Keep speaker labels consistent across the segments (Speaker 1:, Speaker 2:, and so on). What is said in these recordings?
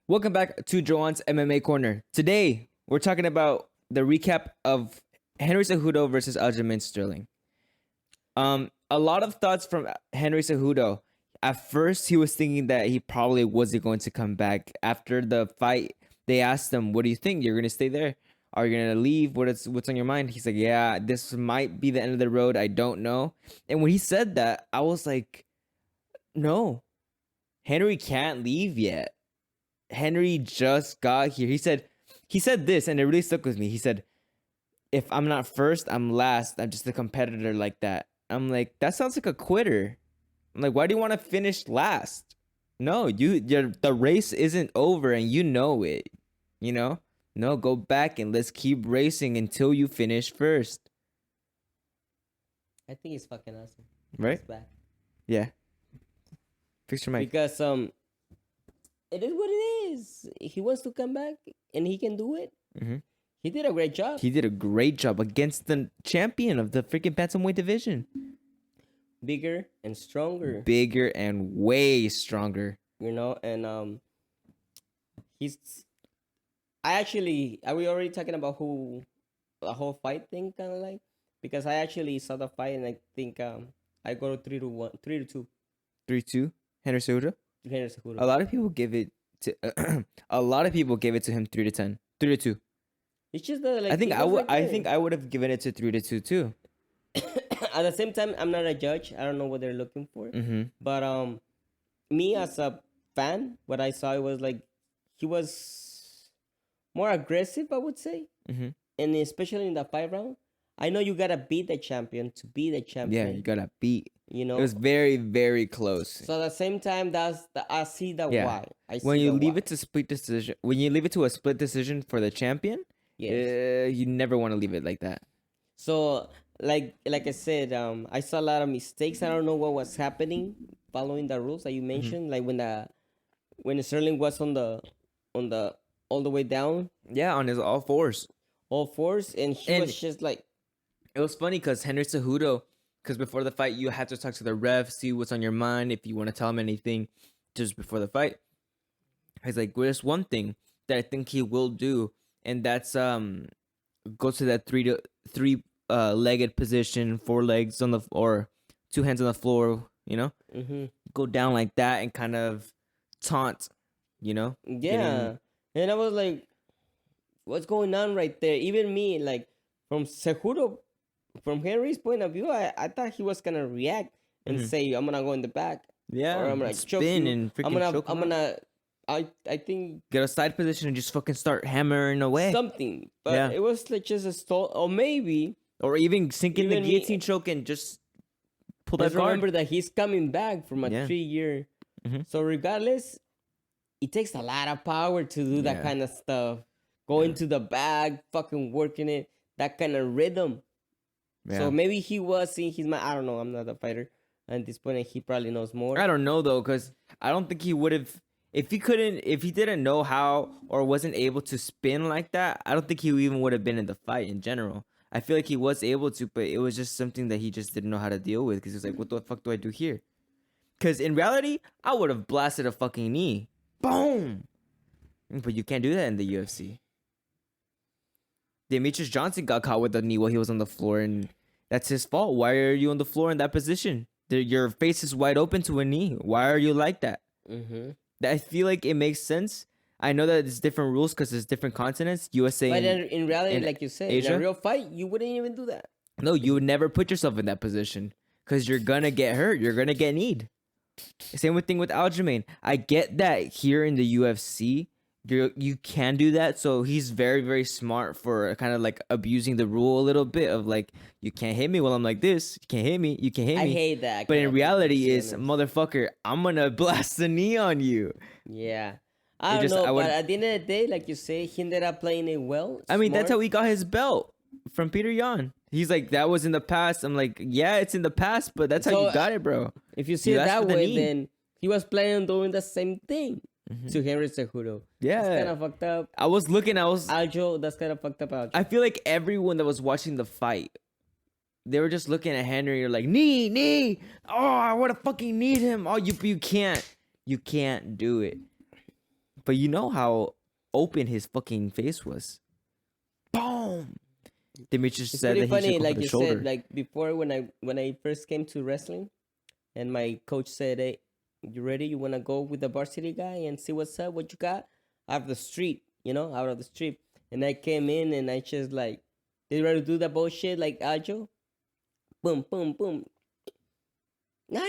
Speaker 1: Welcome back to Joan's MMA Corner. Today, we're talking about the recap of Henry Cejudo versus Aljamain Sterling. A lot of thoughts from Henry Cejudo. At first, he was thinking that he probably wasn't going to come back. After the fight, they asked him, "What do you think? You're going to stay there? Are you going to leave? What's on your mind?" He's like, "Yeah, this might be the end of the road. I don't know." And when he said that, I was like, "No, Henry can't leave yet. Henry just got here." He said this, and it really stuck with me. He said, "If I'm not first, I'm last. I'm just a competitor like that." I'm like, that sounds like a quitter. I'm like, why do you want to finish last? No, the race isn't over, and you know it. You know, no, go back and let's keep racing until you finish first.
Speaker 2: I think he's fucking awesome.
Speaker 1: Right?
Speaker 2: He's back.
Speaker 1: Yeah. Fix your mic.
Speaker 2: Because it is what it is. He wants to come back and he can do it.
Speaker 1: Mm-hmm.
Speaker 2: He did a great job.
Speaker 1: He did a great job against the champion of the freaking Bantamweight division.
Speaker 2: Bigger and stronger.
Speaker 1: Bigger and way stronger.
Speaker 2: You know, and he's. Are we already talking about who the whole fight thing kind of like? Because I actually saw the fight and I think I go to 3-1, 3-2.
Speaker 1: 3-2. Henry Cejudo.
Speaker 2: Henry Cejudo.
Speaker 1: A lot of people give it to him 3-10, 3-2.
Speaker 2: It's just that, like,
Speaker 1: I think I would have given it to 3-2 too.
Speaker 2: At the same time, I'm not a judge. I don't know what they're looking for.
Speaker 1: Mm-hmm.
Speaker 2: But me as a fan, what I saw was like he was more aggressive, I would say,
Speaker 1: Mm-hmm.
Speaker 2: and especially in the 5 round. I know you gotta beat the champion to be the champion.
Speaker 1: Yeah, you gotta beat.
Speaker 2: You know,
Speaker 1: It was very, very close.
Speaker 2: so at the same time, I see the
Speaker 1: Yeah.
Speaker 2: why.
Speaker 1: When you leave it to split decision, when you leave it to a split decision for the champion, you never want to leave it like that.
Speaker 2: So like I said, I saw a lot of mistakes. I don't know what was happening following the rules that you mentioned, like when Sterling was on the all the way down,
Speaker 1: Yeah, on his all fours.
Speaker 2: and he was just like.
Speaker 1: It was funny because Henry Cejudo, because before the fight, you had to talk to the ref, see what's on your mind, if you want to tell him anything just before the fight. He's like, there's one thing that I think he will do, and that's go to that three legged position, 4 legs on the or 2 hands on the floor, you know, go down like that and kind of taunt, you know.
Speaker 2: Yeah, and I was like, what's going on right there? Even me, like from Cejudo. From Henry's point of view, I thought he was gonna react and say, "I'm gonna go in the back."
Speaker 1: Yeah,
Speaker 2: or I'm gonna choke you.
Speaker 1: And freaking
Speaker 2: I think
Speaker 1: get a side position and just fucking start hammering away.
Speaker 2: Something, but it was like just a stall, or maybe,
Speaker 1: or even sink in the guillotine choke and just pull that guard.
Speaker 2: Remember that he's coming back from a 3-year. So regardless, it takes a lot of power to do that kind of stuff. Going to the bag, fucking working it, that kind of rhythm. Yeah. So maybe he was seeing his mind. I don't know. I'm not a fighter at this point, and he probably knows more.
Speaker 1: I don't know though, because I don't think he would have if he didn't know how or wasn't able to spin like that. I don't think he even would have been in the fight in general. I feel like he was able to, but it was just something that he just didn't know how to deal with because he's like, what the fuck do I do here? Because in reality, I would have blasted a fucking knee. Boom! But you can't do that in the UFC. Demetrius Johnson got caught with a knee while he was on the floor, and that's his fault. Why are you on the floor in that position? Your face is wide open to a knee. Why are you like that? I feel like it makes sense. I know that it's different rules because it's different continents. USA,
Speaker 2: but in reality, like you said,
Speaker 1: Asia?
Speaker 2: in a real fight, you wouldn't even do that.
Speaker 1: No, you would never put yourself in that position because you're gonna get hurt. You're gonna get kneed. Same thing with Aljamain. I get that here in the UFC, you can do that. So he's very, very smart for kind of like abusing the rule a little bit of like, you can't hit me while I'm like this. You can't hit me. You can't hit me.
Speaker 2: I hate that.
Speaker 1: But in reality is, motherfucker, I'm going to blast the knee on you.
Speaker 2: Yeah. I don't know, but at the end of the day, like you say, he ended up playing it well.
Speaker 1: I mean, that's how he got his belt from Peter Yan. He's like, that was in the past. I'm like, yeah, it's in the past, but that's how you got it, bro.
Speaker 2: If you see it that way, then he was planning on doing the same thing. To Henry Cejudo.
Speaker 1: Yeah.
Speaker 2: That's kind of fucked up.
Speaker 1: Aljo,
Speaker 2: that's kind of fucked up, Aljo.
Speaker 1: I feel like everyone that was watching the fight, they were just looking at Henry. You're like, knee. Oh, I want to fucking need him. Oh, you can't do it. But you know how open his fucking face was. Boom. Demetrius
Speaker 2: It's
Speaker 1: said
Speaker 2: pretty
Speaker 1: that he
Speaker 2: funny,
Speaker 1: should go
Speaker 2: like
Speaker 1: for the
Speaker 2: you
Speaker 1: shoulder.
Speaker 2: said, like before when I first came to wrestling, and my coach said, "Hey, you ready? You wanna go with the varsity guy and see what's up? What you got out of the street? Out of the street." And I came in and I just like, they ready to do that bullshit like Aljo, boom, boom, boom. No,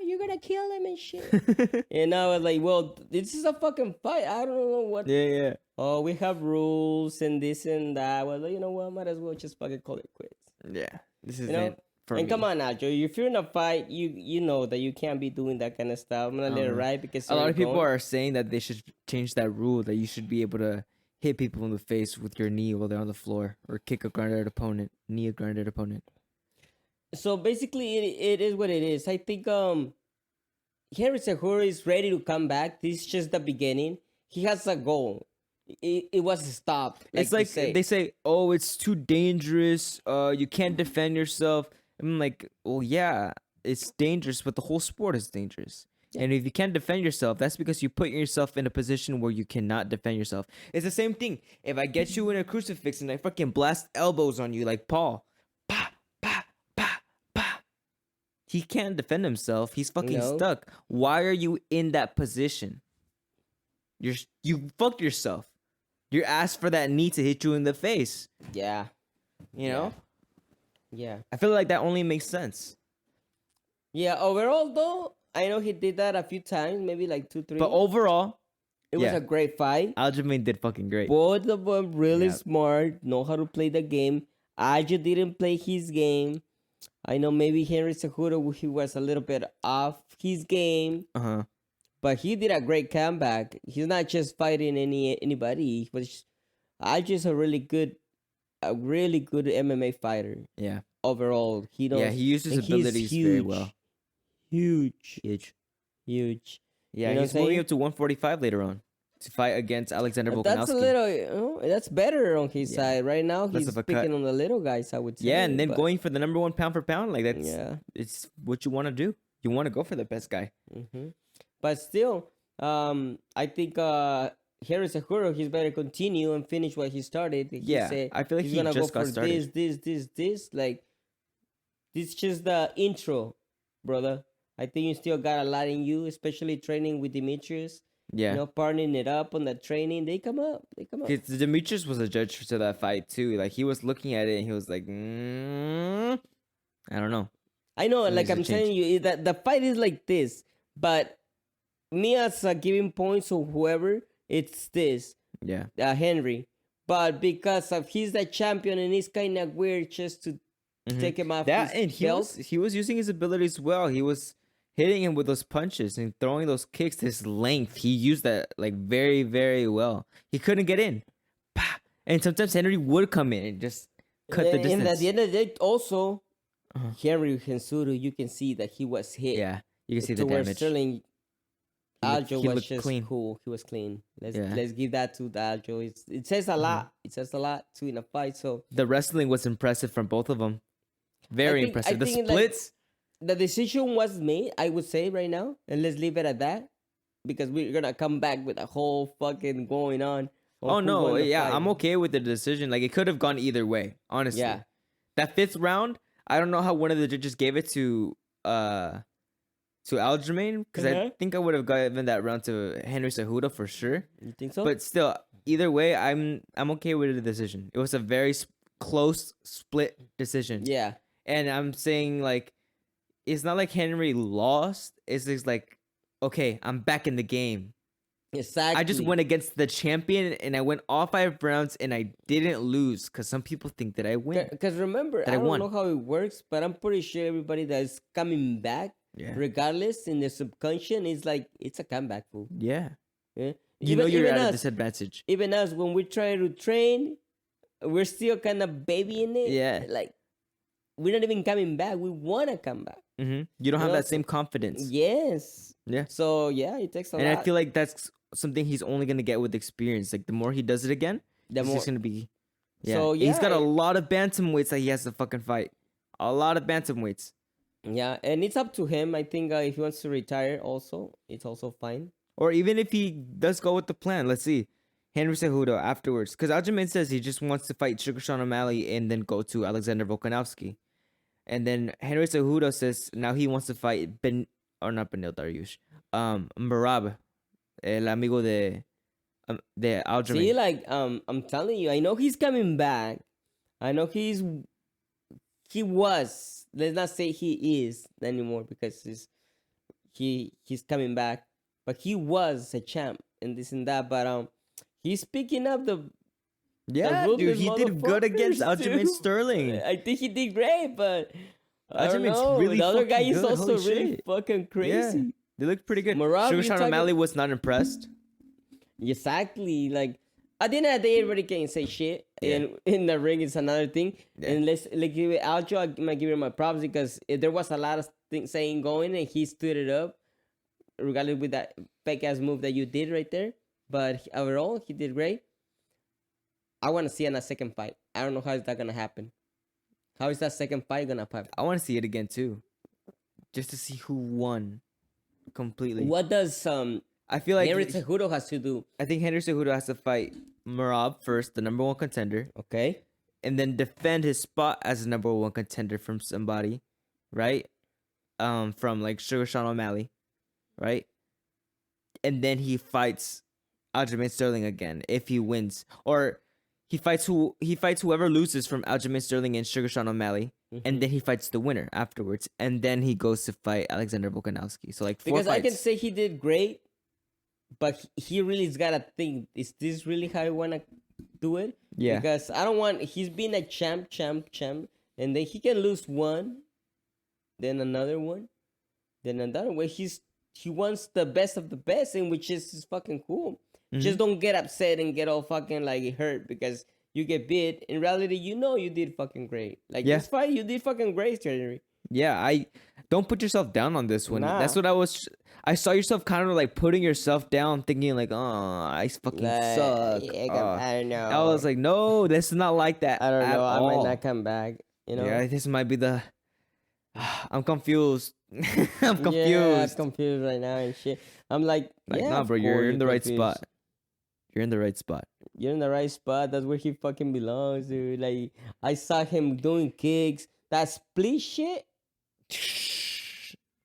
Speaker 2: you're gonna kill him and shit. And I was like, well, this is a fucking fight. I don't know what.
Speaker 1: Yeah.
Speaker 2: Oh, we have rules and this and that. I was like, you know what? Might as well just fucking call it quits.
Speaker 1: Yeah. This is
Speaker 2: it
Speaker 1: for
Speaker 2: and
Speaker 1: me.
Speaker 2: come on now, Joe. If you're in a fight, you know that you can't be doing that kind of stuff. I'm gonna let it ride because
Speaker 1: a lot of people are saying that they should change that rule, that you should be able to hit people in the face with your knee while they're on the floor, or kick a grounded opponent, knee a grounded opponent.
Speaker 2: So basically, it is what it is. I think Henry Cejudo is ready to come back. This is just the beginning. He has a goal. It was stopped.
Speaker 1: It's like they say, oh, it's too dangerous. You can't defend yourself. I'm like, well, yeah, it's dangerous, but the whole sport is dangerous. Yeah. And if you can't defend yourself, that's because you put yourself in a position where you cannot defend yourself. It's the same thing. If I get you in a crucifix and I fucking blast elbows on you like Paul, pa, pa, pa, pa. He can't defend himself. He's fucking stuck. Why are you in that position? You fucked yourself. You're asked for that knee to hit you in the face.
Speaker 2: Yeah.
Speaker 1: You know?
Speaker 2: Yeah.
Speaker 1: I feel like that only makes sense.
Speaker 2: Yeah, overall though, I know he did that a few times, maybe like 2, 3.
Speaker 1: But overall,
Speaker 2: it was a great fight.
Speaker 1: Aljamain did fucking great.
Speaker 2: Both of them really smart, know how to play the game. Aljo didn't play his game. I know maybe Henry Cejudo, he was a little bit off his game. But he did a great comeback. He's not just fighting anybody. Aljo's a really good MMA fighter.
Speaker 1: Yeah.
Speaker 2: Overall, he knows.
Speaker 1: Yeah, he uses his abilities very well.
Speaker 2: Huge.
Speaker 1: Yeah, he's moving up to 145 later on to fight against Alexander Volkanovski.
Speaker 2: That's a little, that's better on his side. Right now, he's picking on the little guys, I would say.
Speaker 1: Yeah, and then going for the number one pound for pound, like that's it's what you want to do. You want to go for the best guy.
Speaker 2: But still, I think Henry Cejudo, he's better continue and finish what he started.
Speaker 1: I feel like
Speaker 2: he's gonna
Speaker 1: just
Speaker 2: go
Speaker 1: got
Speaker 2: for
Speaker 1: started.
Speaker 2: This. Like, this is just the intro, brother. I think you still got a lot in you, especially training with Demetrius.
Speaker 1: Yeah.
Speaker 2: Partnering it up on that training. They come up.
Speaker 1: Demetrius was a judge to that fight too. Like, he was looking at it and he was like, I don't know.
Speaker 2: I know, like I'm telling you, that the fight is like this. But me as giving points or whoever, it's this.
Speaker 1: Yeah.
Speaker 2: Henry. But because of he's the champion and it's kind of weird just to take him off his belt.
Speaker 1: He was using his abilities well. He was hitting him with those punches and throwing those kicks. His length, he used that like very, very well. He couldn't get in. And sometimes Henry would come in and just cut the distance.
Speaker 2: And at the end of the day, also, Henry Cejudo, you can see that he was hit.
Speaker 1: Yeah, you can see the damage.
Speaker 2: Sterling, Aljo was just
Speaker 1: clean.
Speaker 2: Cool. He was clean. Let's give that to the Aljo. It says a lot. It says a lot too in a fight. So
Speaker 1: the wrestling was impressive from both of them. Very impressive. The splits.
Speaker 2: The decision was made, I would say right now, and let's leave it at that, because we're gonna come back with a whole fucking going on.
Speaker 1: Oh no, yeah, I'm okay with the decision. Like, it could have gone either way, honestly.
Speaker 2: Yeah.
Speaker 1: That fifth round, I don't know how one of the judges gave it to Aljamain, because I think I would have given that round to Henry Cejudo for sure.
Speaker 2: You think so?
Speaker 1: But still, either way, I'm okay with the decision. It was a very close split decision.
Speaker 2: Yeah.
Speaker 1: And I'm saying, like, it's not like Henry lost. It's just like, okay, I'm back in the game.
Speaker 2: Exactly.
Speaker 1: I just went against the champion and I went all 5 rounds and I didn't lose, because some people think that I win.
Speaker 2: Because remember, I don't know how it works, but I'm pretty sure everybody that's coming back, regardless, in the subconscious, is like, it's a comeback, fool.
Speaker 1: Yeah.
Speaker 2: You
Speaker 1: you're at a disadvantage.
Speaker 2: Even us, when we're trying to train, we're still kind of babying it.
Speaker 1: Yeah.
Speaker 2: Like, we're not even coming back. We want to come back.
Speaker 1: You don't have that same confidence.
Speaker 2: Yes.
Speaker 1: Yeah.
Speaker 2: So, yeah, it takes a lot.
Speaker 1: And I feel like that's something he's only going to get with experience. Like, the more he does it again, it's just going to be... Yeah. So, he's got a lot of bantamweights that he has to fucking fight. A lot of bantamweights.
Speaker 2: Yeah, and it's up to him. I think if he wants to retire also, it's also fine.
Speaker 1: Or even if he does go with the plan, let's see. Henry Cejudo afterwards. Because Aljamain says he just wants to fight Sugar Sean O'Malley and then go to Alexander Volkanovski. And then Henry Cejudo says now he wants to fight not Benil Dariush. Merab, el amigo de Aljamain.
Speaker 2: See, like, I'm telling you, I know he's coming back. I know he was. Let's not say he is anymore because he's coming back. But he was a champ and this and that. But he's picking up the
Speaker 1: dude, he did good against Aljamain Sterling.
Speaker 2: I think he did great, but I don't
Speaker 1: Aljamain's
Speaker 2: know.
Speaker 1: really
Speaker 2: The other guy
Speaker 1: fucking
Speaker 2: is
Speaker 1: good.
Speaker 2: also
Speaker 1: Holy
Speaker 2: really
Speaker 1: shit.
Speaker 2: fucking crazy.
Speaker 1: Yeah, they looked pretty good.
Speaker 2: Merab,
Speaker 1: Sugar
Speaker 2: you
Speaker 1: Sean
Speaker 2: talking-
Speaker 1: O'Malley was not impressed.
Speaker 2: Exactly. Like at the end of the day, everybody can say shit, and in the ring it's another thing.
Speaker 1: Yeah.
Speaker 2: And let's give it Aljo. I might give him my props because there was a lot of things saying going, and he stood it up, regardless with that fake ass move that you did right there. But overall, he did great. I want to see in a second fight. I don't know how is that gonna happen. How is that second fight gonna happen?
Speaker 1: I want to see it again too, just to see who won completely.
Speaker 2: What does
Speaker 1: I feel like
Speaker 2: Henry Cejudo has to do?
Speaker 1: I think Henry Cejudo has to fight Merab first, the number one contender,
Speaker 2: Okay.
Speaker 1: and then defend his spot as a number one contender from somebody, right? From like Sugar Sean O'Malley, right? And then he fights Aljamain Sterling again if he wins, or he fights whoever loses from Aljamain Sterling and Sugar Sean O'Malley, and then he fights the winner afterwards, and then he goes to fight Alexander Volkanovski. So like 4
Speaker 2: Because
Speaker 1: fights.
Speaker 2: I can say he did great, but he really's gotta think: is this really how I wanna do it?
Speaker 1: Yeah.
Speaker 2: Because I don't want. He's been a champ, and then he can lose one, then another one, then another one. He wants the best of the best, and which is fucking cool. Just don't get upset and get all fucking like hurt because you get beat. In reality, you know you did fucking great. Like this fight, you did fucking great, Jerry.
Speaker 1: Yeah, I don't put yourself down on this one.
Speaker 2: Nah.
Speaker 1: That's what I saw yourself kind of like putting yourself down, thinking like, oh, I fucking suck.
Speaker 2: I don't know.
Speaker 1: I was like, no, this is not like that.
Speaker 2: I don't
Speaker 1: at
Speaker 2: know. I
Speaker 1: all.
Speaker 2: might not come back. You know.
Speaker 1: Yeah, this might be the. I'm confused. I'm confused.
Speaker 2: Yeah, I'm confused right now and shit. I'm like
Speaker 1: Nah, bro, you're in the right spot. You're in the right spot.
Speaker 2: You're in the right spot. That's where he fucking belongs, dude. Like I saw him doing kicks. That split shit.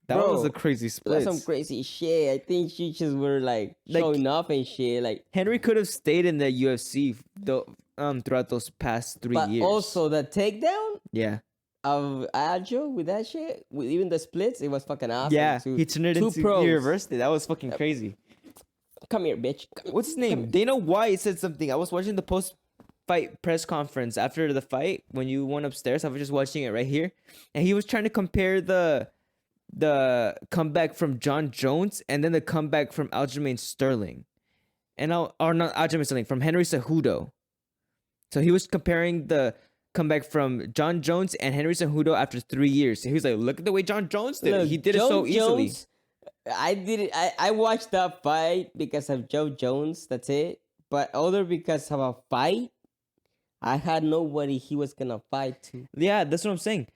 Speaker 1: That
Speaker 2: Bro,
Speaker 1: was a crazy split.
Speaker 2: That's some crazy shit. I think she just were like showing off and shit. Like
Speaker 1: Henry could have stayed in the UFC throughout those past 3 years.
Speaker 2: But also the takedown
Speaker 1: Yeah.
Speaker 2: of Aljo with that shit, with even the splits, it was fucking awesome.
Speaker 1: Yeah,
Speaker 2: too.
Speaker 1: he turned it
Speaker 2: Two
Speaker 1: into
Speaker 2: pros.
Speaker 1: he reversed it. That was fucking crazy.
Speaker 2: Come here, bitch. Come here.
Speaker 1: What's his name? Dana White said something. I was watching the post-fight press conference after the fight when you went upstairs. I was just watching it right here, and he was trying to compare the comeback from John Jones and then the comeback from Aljamain Sterling, or not Aljamain Sterling, from Henry Cejudo. So he was comparing the comeback from John Jones and Henry Cejudo after 3 years. He was like, "Look at the way John Jones did it. He did it so easily."
Speaker 2: I did it. I watched that fight because of Joe Jones. That's it. But other because of a fight, I had nobody he was gonna fight to.
Speaker 1: Yeah, that's what I'm saying.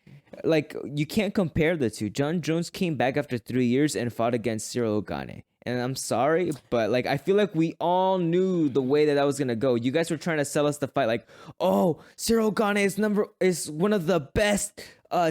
Speaker 1: Like, you can't compare the two. John Jones came back after 3 years and fought against Cyril Gane. And I'm sorry, but like I feel like we all knew the way that was gonna go. You guys were trying to sell us the fight, like, oh, Cyril Gane is one of the best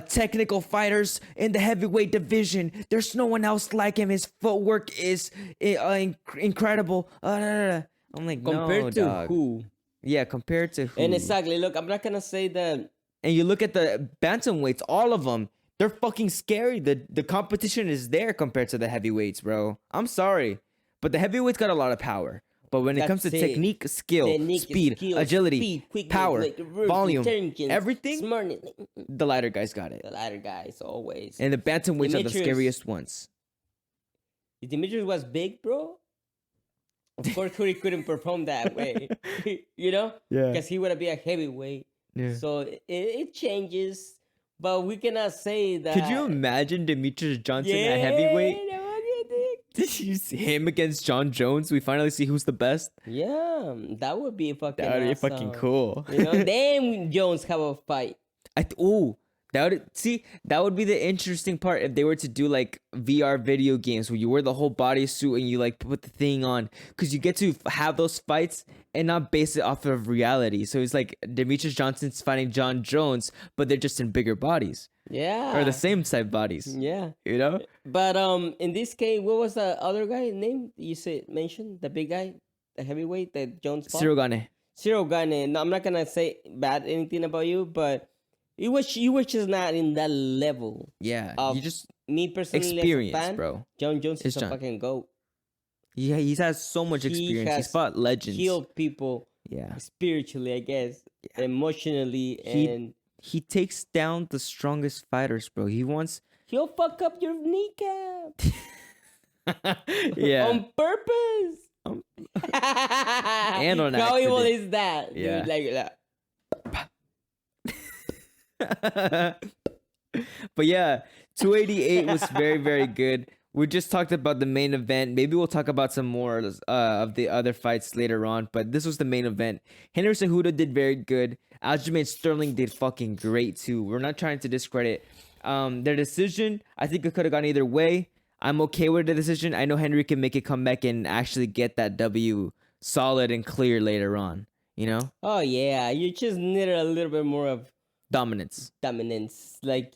Speaker 1: technical fighters in the heavyweight division. There's no one else like him. His footwork is incredible. I'm like,
Speaker 2: Compared
Speaker 1: no,
Speaker 2: to
Speaker 1: dog.
Speaker 2: who?
Speaker 1: Yeah, compared to who?
Speaker 2: And exactly. Look, I'm not gonna say that.
Speaker 1: And you look at the bantamweights, all of them, they're fucking scary. The competition is there compared to the heavyweights, bro. I'm sorry, but the heavyweights got a lot of power. But when it comes to technique, skill, speed, agility, power, volume, everything,
Speaker 2: smartness,
Speaker 1: the lighter guys got it.
Speaker 2: the latter guys always.
Speaker 1: And the bantamweights are the
Speaker 2: Demetrius-
Speaker 1: scariest ones.
Speaker 2: If Demetrius was big, bro, of course he couldn't perform that way. You know?
Speaker 1: Yeah.
Speaker 2: Because he would be a heavyweight.
Speaker 1: Yeah.
Speaker 2: So it changes. But we cannot say that.
Speaker 1: Could you imagine Demetrius Johnson at heavyweight? Did you see him against John Jones? We finally see who's the best.
Speaker 2: Yeah, that would be fucking
Speaker 1: That would be
Speaker 2: awesome.
Speaker 1: fucking cool.
Speaker 2: You know, then Jones have a fight.
Speaker 1: That would be the interesting part if they were to do like VR video games where you wear the whole bodysuit and you like put the thing on, because you get to have those fights and not base it off of reality. So it's like Demetrius Johnson's fighting John Jones, but they're just in bigger bodies.
Speaker 2: Yeah.
Speaker 1: Or the same type bodies.
Speaker 2: Yeah.
Speaker 1: You know?
Speaker 2: But in this case, what was the other guy name you mentioned? The big guy, the heavyweight that Jones fought?
Speaker 1: Cyril Gane.
Speaker 2: No, I'm not gonna say bad anything about you, but you were just not in that level.
Speaker 1: Yeah.
Speaker 2: Of
Speaker 1: You just
Speaker 2: me personally
Speaker 1: experience,
Speaker 2: as a fan,
Speaker 1: bro.
Speaker 2: John Jones is a fucking GOAT.
Speaker 1: Yeah, he's had so much experience. He's fought legends.
Speaker 2: Healed people.
Speaker 1: Yeah.
Speaker 2: Spiritually, I guess. Yeah. Emotionally, and
Speaker 1: he takes down the strongest fighters, bro.
Speaker 2: He'll fuck up your kneecap.
Speaker 1: Yeah.
Speaker 2: On purpose.
Speaker 1: And on
Speaker 2: How
Speaker 1: accident.
Speaker 2: evil is that?
Speaker 1: Yeah.
Speaker 2: Dude, like that.
Speaker 1: But yeah, 288 was very, very good. We just talked about the main event. Maybe we'll talk about some more of the other fights later on. But this was the main event. Henry Cejudo did very good. Aljamain Sterling did fucking great too. We're not trying to discredit their decision. I think it could have gone either way. I'm okay with the decision. I know Henry can make a comeback and actually get that W solid and clear later on. You know?
Speaker 2: Oh yeah, you just need a little bit more of
Speaker 1: dominance.
Speaker 2: Like,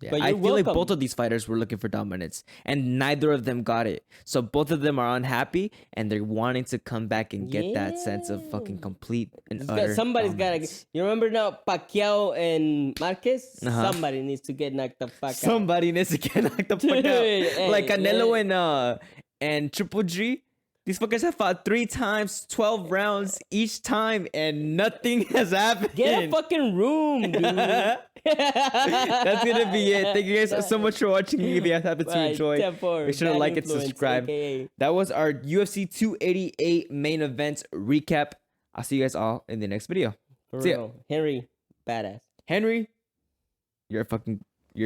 Speaker 1: yeah.
Speaker 2: But
Speaker 1: I feel
Speaker 2: welcome.
Speaker 1: like both of these fighters were looking for dominance, and neither of them got it. So both of them are unhappy, and they're wanting to come back and get that sense of fucking complete and utter
Speaker 2: somebody's
Speaker 1: dominance.
Speaker 2: gotta. You remember now Pacquiao and Marquez? Somebody needs to get knocked the fuck out.
Speaker 1: Somebody needs to get knocked the fuck out. Like Canelo and Triple G. These fuckers have fought 3 times, 12 rounds each time, and nothing has happened.
Speaker 2: Get a fucking room, dude.
Speaker 1: That's gonna be it. Thank you guys so much for watching. If you guys happen to enjoy, make sure to like and subscribe. AKA. That was our UFC 288 main event recap. I'll see you guys all in the next video. See ya.
Speaker 2: Henry, badass.
Speaker 1: Henry, you're a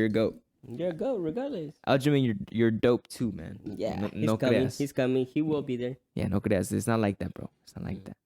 Speaker 1: goat.
Speaker 2: You're a GOAT regardless.
Speaker 1: Aljamain, you're dope too, man.
Speaker 2: Yeah,
Speaker 1: no
Speaker 2: he's coming. He will be there.
Speaker 1: Yeah, no creas. It's not like that, bro. It's not like that.